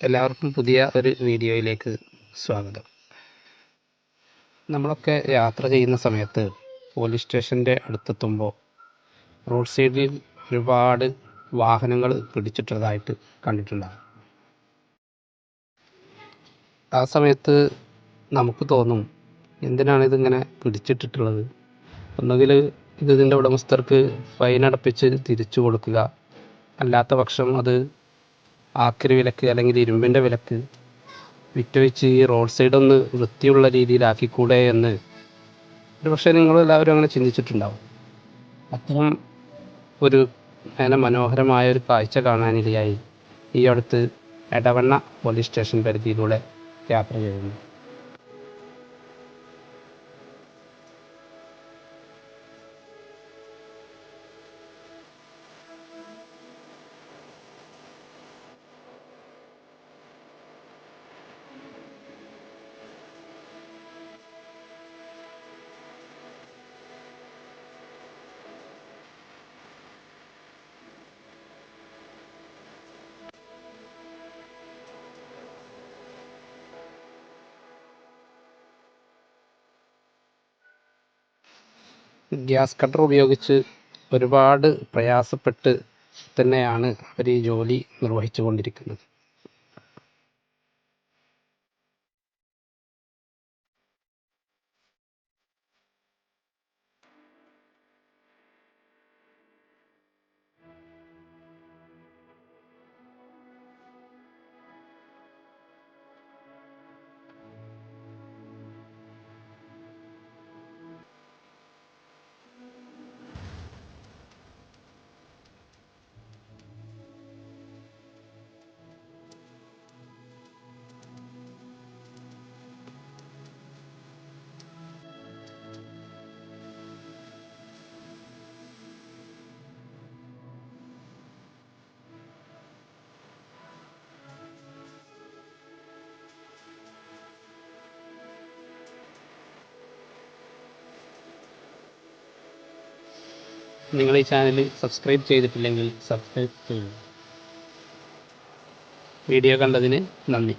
എല്ലാവർക്കും പുതിയ ഒരു വീഡിയോയിലേക്ക് സ്വാഗതം. നമ്മളൊക്കെ യാത്ര ചെയ്യുന്ന സമയത്ത് പോലീസ് സ്റ്റേഷൻ്റെ അടുത്തെത്തുമ്പോൾ റോഡ് സൈഡിൽ ഒരുപാട് വാഹനങ്ങൾ പിടിച്ചിട്ടതായിട്ട് കണ്ടിട്ടുണ്ടാകും. ആ സമയത്ത് നമുക്ക് തോന്നും, എന്തിനാണ് ഇതിങ്ങനെ പിടിച്ചിട്ടിട്ടുള്ളത്? ഒന്നുകിൽ ഇതിൻ്റെ ഉടമസ്ഥർക്ക് ഫൈൻ അടപ്പിച്ച് തിരിച്ചു കൊടുക്കുക, അല്ലാത്ത പക്ഷം അത് ആക്രി വിലക്ക് അല്ലെങ്കിൽ ഇരുമ്പിൻ്റെ വിലക്ക് വിറ്റൊഴിച്ച് ഈ റോഡ് സൈഡ് ഒന്ന് വൃത്തിയുള്ള രീതിയിലാക്കിക്കൂടെ എന്ന് ഒരുപക്ഷെ നിങ്ങളെല്ലാവരും അങ്ങനെ ചിന്തിച്ചിട്ടുണ്ടാവും. അത്തരം ഒരു മനോഹരമായ ഒരു കാഴ്ച കാണാനിടയായി ഈ അടുത്ത് എടവണ്ണ പോലീസ് സ്റ്റേഷൻ പരിധിയിലൂടെ യാത്ര ചെയ്യുന്നു. ഗ്യാസ് കട്ടർ ഉപയോഗിച്ച് ഒരുപാട് പ്രയാസപ്പെട്ട് തന്നെയാണ് അവർ ഈ ജോലി നിർവഹിച്ചു കൊണ്ടിരിക്കുന്നത്. നിങ്ങൾ ഈ ചാനൽ സബ്സ്ക്രൈബ് ചെയ്തിട്ടില്ലെങ്കിൽ സബ്സ്ക്രൈബ് ചെയ്യുക. വീഡിയോ കണ്ടതിന് നന്ദി.